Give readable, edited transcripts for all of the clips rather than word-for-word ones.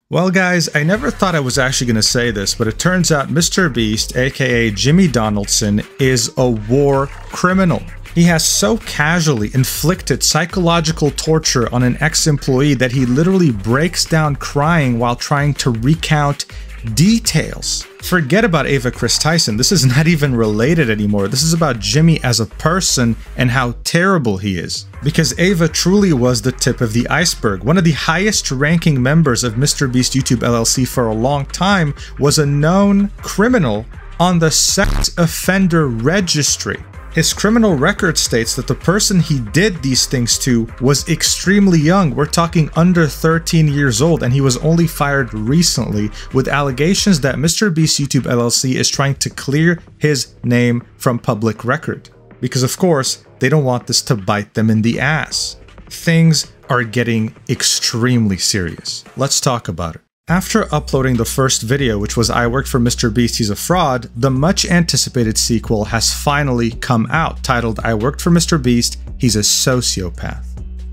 Well guys, I never thought I was actually going to say this, but it turns out MrBeast, aka Jimmy Donaldson, is a war criminal. He has so casually inflicted psychological torture on an ex-employee that he literally breaks down crying while trying to recount details. Forget about Ava Chris Tyson, this is not even related anymore. This is about Jimmy as a person and how terrible he is. Because Ava truly was the tip of the iceberg. One of the highest ranking members of MrBeast YouTube LLC for a long time was a known criminal on the sex offender registry. His criminal record states that the person he did these things to was extremely young. We're talking under 13 years old, and he was only fired recently with allegations that MrBeast YouTube LLC is trying to clear his name from public record. Because of course, they don't want this to bite them in the ass. Things are getting extremely serious. Let's talk about it. After uploading the first video, which was I worked for MrBeast, he's a fraud, the much anticipated sequel has finally come out, titled I worked for MrBeast, he's a sociopath.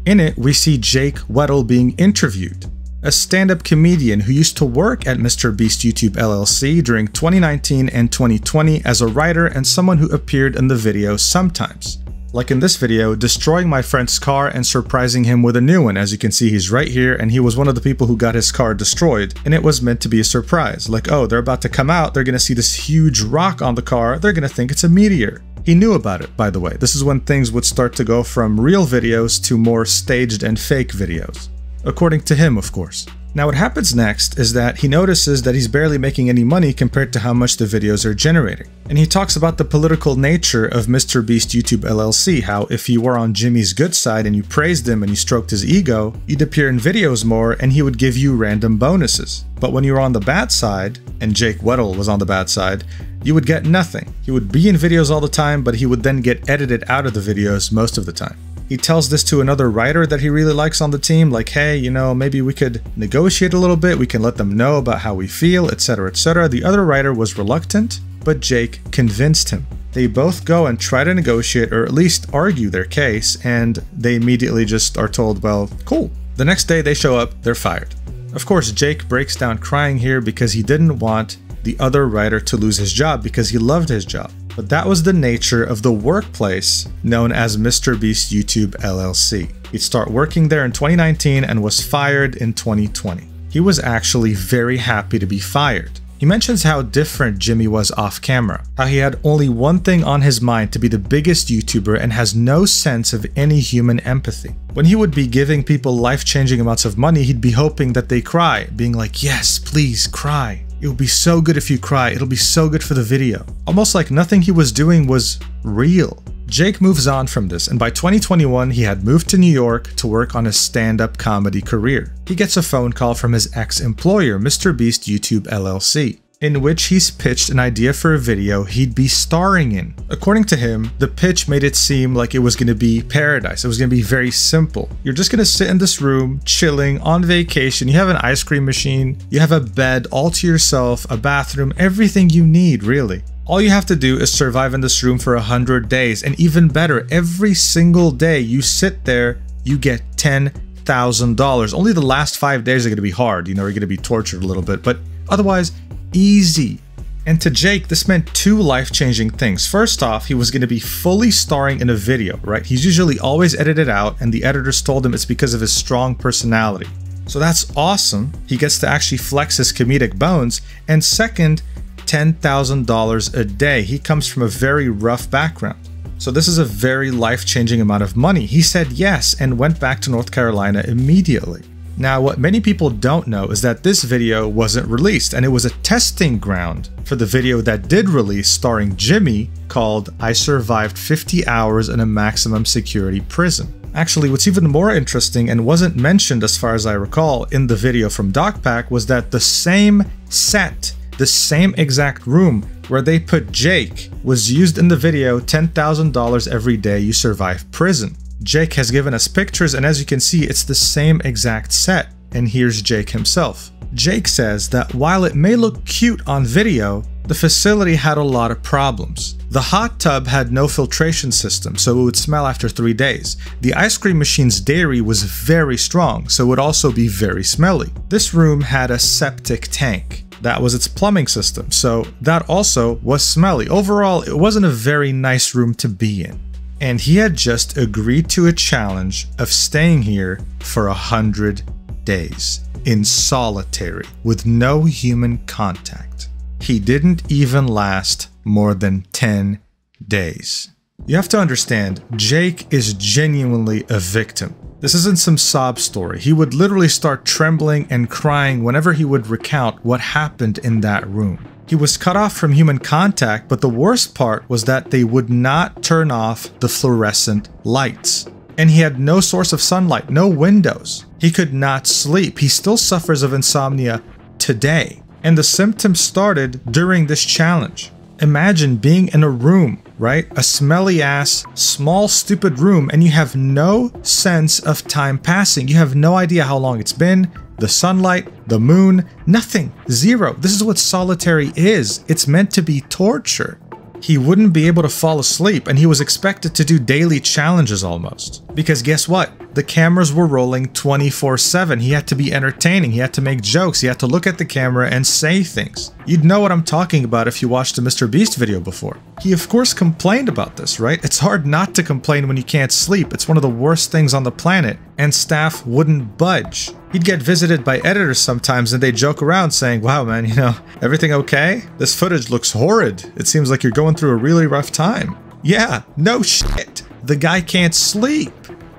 In it, we see Jake Weddle being interviewed, a stand-up comedian who used to work at MrBeast YouTube LLC during 2019 and 2020 as a writer and someone who appeared in the video sometimes. Like in this video, destroying my friend's car and surprising him with a new one. As you can see, he's right here, and he was one of the people who got his car destroyed, and it was meant to be a surprise. Like, oh, they're about to come out, they're gonna see this huge rock on the car, they're gonna think it's a meteor. He knew about it, by the way. This is when things would start to go from real videos to more staged and fake videos. According to him, of course. Now what happens next is that he notices that he's barely making any money compared to how much the videos are generating. And he talks about the political nature of MrBeast YouTube LLC, how if you were on Jimmy's good side and you praised him and you stroked his ego, you'd appear in videos more and he would give you random bonuses. But when you were on the bad side, and Jake Weddle was on the bad side, you would get nothing. He would be in videos all the time, but he would then get edited out of the videos most of the time. He tells this to another writer that he really likes on the team, like, hey, you know, maybe we could negotiate a little bit, we can let them know about how we feel, etc, etc. The other writer was reluctant, but Jake convinced him. They both go and try to negotiate, or at least argue their case, and they immediately just are told, well, cool. The next day they show up, they're fired. Of course, Jake breaks down crying here because he didn't want the other writer to lose his job because he loved his job. But that was the nature of the workplace known as MrBeast YouTube LLC. He'd start working there in 2019 and was fired in 2020. He was actually very happy to be fired. He mentions how different Jimmy was off camera, how he had only one thing on his mind, to be the biggest YouTuber, and has no sense of any human empathy. When he would be giving people life-changing amounts of money, he'd be hoping that they cry, being like, yes, please cry. It would be so good if you cry, it'll be so good for the video. Almost like nothing he was doing was real. Jake moves on from this, and by 2021 he had moved to New York to work on his stand-up comedy career. He gets a phone call from his ex-employer, MrBeast YouTube LLC, in which he's pitched an idea for a video he'd be starring in. According to him, the pitch made it seem like it was going to be paradise. It was going to be very simple. You're just going to sit in this room, chilling, on vacation. You have an ice cream machine, you have a bed all to yourself, a bathroom, everything you need, really. All you have to do is survive in this room for 100 days, and even better, every single day you sit there, you get $10,000. Only the last 5 days are going to be hard, you know, you're going to be tortured a little bit, but otherwise, easy. And to Jake, this meant two life-changing things. First off, he was going to be fully starring in a video, right? He's usually always edited out, and the editors told him it's because of his strong personality. So that's awesome. He gets to actually flex his comedic bones. And second, $10,000 a day. He comes from a very rough background. So this is a very life-changing amount of money. He said yes and went back to North Carolina immediately. Now, what many people don't know is that this video wasn't released, and it was a testing ground for the video that did release starring Jimmy called I Survived 50 Hours in a Maximum Security Prison. Actually, what's even more interesting and wasn't mentioned as far as I recall in the video from DocPack was that the same set, the same exact room where they put Jake was used in the video $10,000 every day you survive prison. Jake has given us pictures, and as you can see, it's the same exact set. And here's Jake himself. Jake says that while it may look cute on video, The facility had a lot of problems. The hot tub had no filtration system, so it would smell after 3 days. The ice cream machine's dairy was very strong, so it would also be very smelly. This room had a septic tank. That was its plumbing system, so that also was smelly. Overall, it wasn't a very nice room to be in. And he had just agreed to a challenge of staying here for 100 days in solitary with no human contact. He didn't even last more than 10 days. You have to understand, Jake is genuinely a victim. This isn't some sob story. He would literally start trembling and crying whenever he would recount what happened in that room. He was cut off from human contact, but the worst part was that they would not turn off the fluorescent lights. And he had no source of sunlight, no windows. He could not sleep. He still suffers of insomnia today. And the symptoms started during this challenge. Imagine being in a room, right? A smelly ass, small, stupid room, and you have no sense of time passing. You have no idea how long it's been, the sunlight, the moon, nothing, zero. This is what solitary is. It's meant to be torture. He wouldn't be able to fall asleep, and he was expected to do daily challenges almost. Because guess what? The cameras were rolling 24/7. He had to be entertaining. He had to make jokes. He had to look at the camera and say things. You'd know what I'm talking about if you watched the MrBeast video before. He of course complained about this, right? It's hard not to complain when you can't sleep. It's one of the worst things on the planet, and staff wouldn't budge. He'd get visited by editors sometimes and they'd joke around saying, wow man, you know, everything okay? This footage looks horrid. It seems like you're going through a really rough time. Yeah, no shit. The guy can't sleep.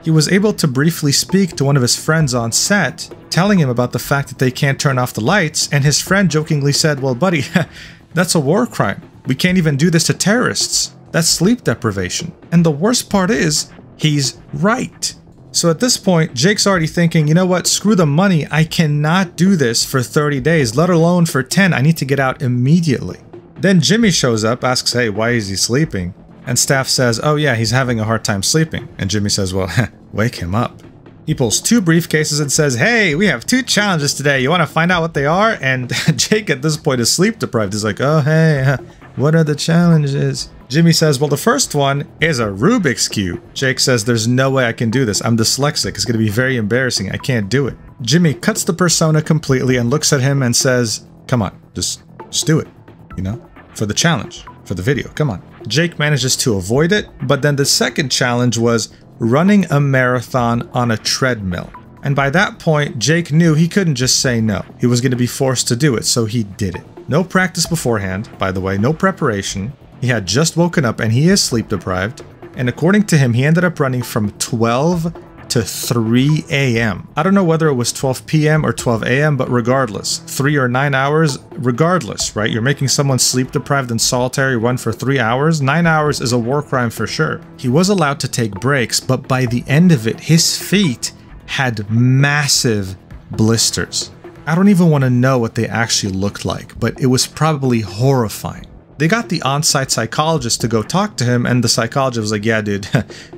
He was able to briefly speak to one of his friends on set, telling him about the fact that they can't turn off the lights, and his friend jokingly said, well buddy, that's a war crime. We can't even do this to terrorists. That's sleep deprivation. And the worst part is, he's right. So at this point, Jake's already thinking, you know what, screw the money, I cannot do this for 30 days, let alone for 10, I need to get out immediately. Then Jimmy shows up, asks, hey, why is he sleeping? And staff says, oh yeah, he's having a hard time sleeping. And Jimmy says, well, wake him up. He pulls 2 briefcases and says, hey, we have 2 challenges today, you want to find out what they are? And Jake at this point is sleep deprived. He's like, oh hey, what are the challenges? Jimmy says, well, the first one is a Rubik's Cube. Jake says, there's no way I can do this. I'm dyslexic. It's going to be very embarrassing. I can't do it. Jimmy cuts the persona completely and looks at him and says, come on, just do it, you know, for the challenge, for the video. Come on. Jake manages to avoid it, but then the second challenge was running a marathon on a treadmill. And by that point, Jake knew he couldn't just say no. He was going to be forced to do it, so he did it. No practice beforehand, by the way, no preparation. He had just woken up and he is sleep deprived. And according to him, he ended up running from 12 to 3 a.m. I don't know whether it was 12 p.m. or 12 a.m., but regardless, 3 or 9 hours, regardless, right? You're making someone sleep deprived and solitary run for 3 hours. 9 hours is a war crime for sure. He was allowed to take breaks, but by the end of it, his feet had massive blisters. I don't even want to know what they actually looked like, but it was probably horrifying. They got the on-site psychologist to go talk to him, and the psychologist was like, yeah dude,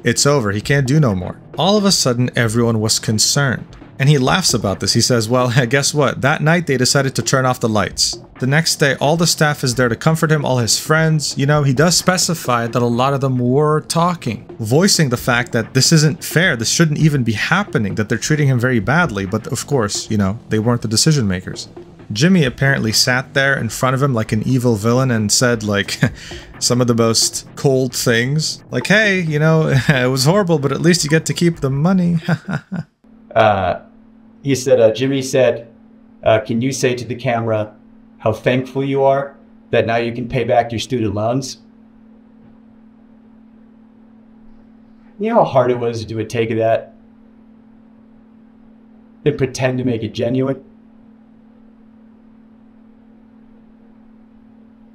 it's over, he can't do no more. All of a sudden, everyone was concerned. And he laughs about this. He says, well, guess what? That night they decided to turn off the lights. The next day, all the staff is there to comfort him, all his friends. You know, he does specify that a lot of them were talking, voicing the fact that this isn't fair, this shouldn't even be happening, that they're treating him very badly. But of course, you know, they weren't the decision makers. Jimmy apparently sat there in front of him like an evil villain and said like some of the most cold things. Like, hey, you know, it was horrible, but at least you get to keep the money. He said, Jimmy said, can you say to the camera how thankful you are that now you can pay back your student loans? You know how hard it was to do a take of that? And pretend to make it genuine?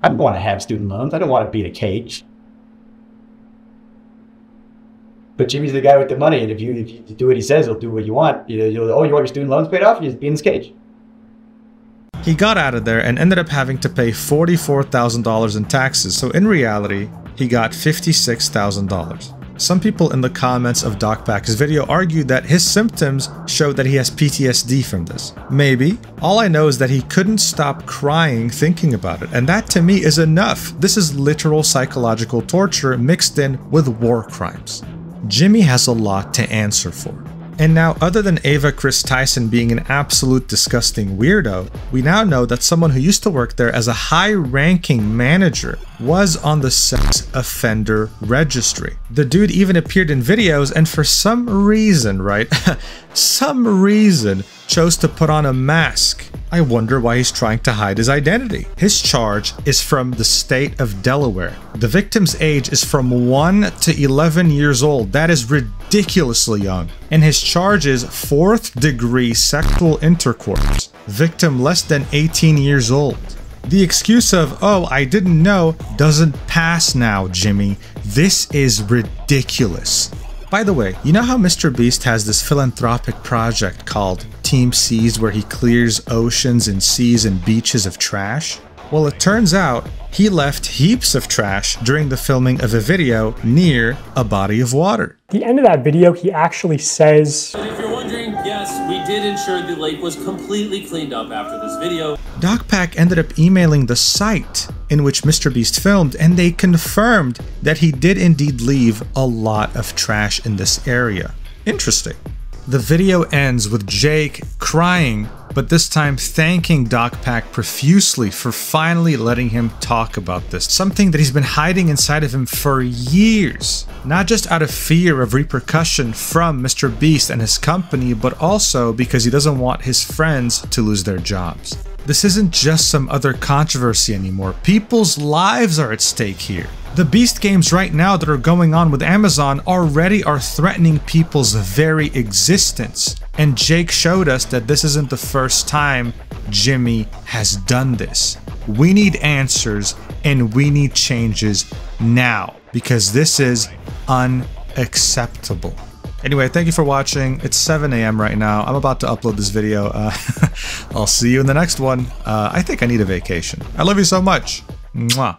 I don't want to have student loans. I don't want to be in a cage. But Jimmy's the guy with the money, and if you do what he says, he'll do what you want. Oh, you want your student loans paid off? You just be in this cage. He got out of there and ended up having to pay $44,000 in taxes. So in reality, he got $56,000. Some people in the comments of DocPack's video argued that his symptoms showed that he has PTSD from this. Maybe. All I know is that he couldn't stop crying thinking about it, and that to me is enough. This is literal psychological torture mixed in with war crimes. Jimmy has a lot to answer for. And now, other than Ava Chris Tyson being an absolute disgusting weirdo, we now know that someone who used to work there as a high-ranking manager was on the sex offender registry. The dude even appeared in videos and for some reason, right? some reason, chose to put on a mask. I wonder why he's trying to hide his identity. His charge is from the state of Delaware. The victim's age is from 1 to 11 years old. That is ridiculously young. And his charge is 4th-degree sexual intercourse. Victim less than 18 years old. The excuse of, oh, I didn't know, doesn't pass now, Jimmy. This is ridiculous. By the way, you know how MrBeast has this philanthropic project called Team Seas where he clears oceans and seas and beaches of trash? Well, it turns out he left heaps of trash during the filming of a video near a body of water. At the end of that video, he actually says, "If you're wondering, yes, we did ensure the lake was completely cleaned up after this video." DocPack ended up emailing the site in which MrBeast filmed, and they confirmed that he did indeed leave a lot of trash in this area. Interesting. The video ends with Jake crying, but this time thanking DocPack profusely for finally letting him talk about this, something that he's been hiding inside of him for years. Not just out of fear of repercussion from MrBeast and his company, but also because he doesn't want his friends to lose their jobs. This isn't just some other controversy anymore. People's lives are at stake here. The Beast games right now that are going on with Amazon already are threatening people's very existence. And Jake showed us that this isn't the first time Jimmy has done this. We need answers and we need changes now because this is unacceptable. Anyway, thank you for watching. It's 7 a.m. right now. I'm about to upload this video. I'll see you in the next one. I think I need a vacation. I love you so much. Mwah.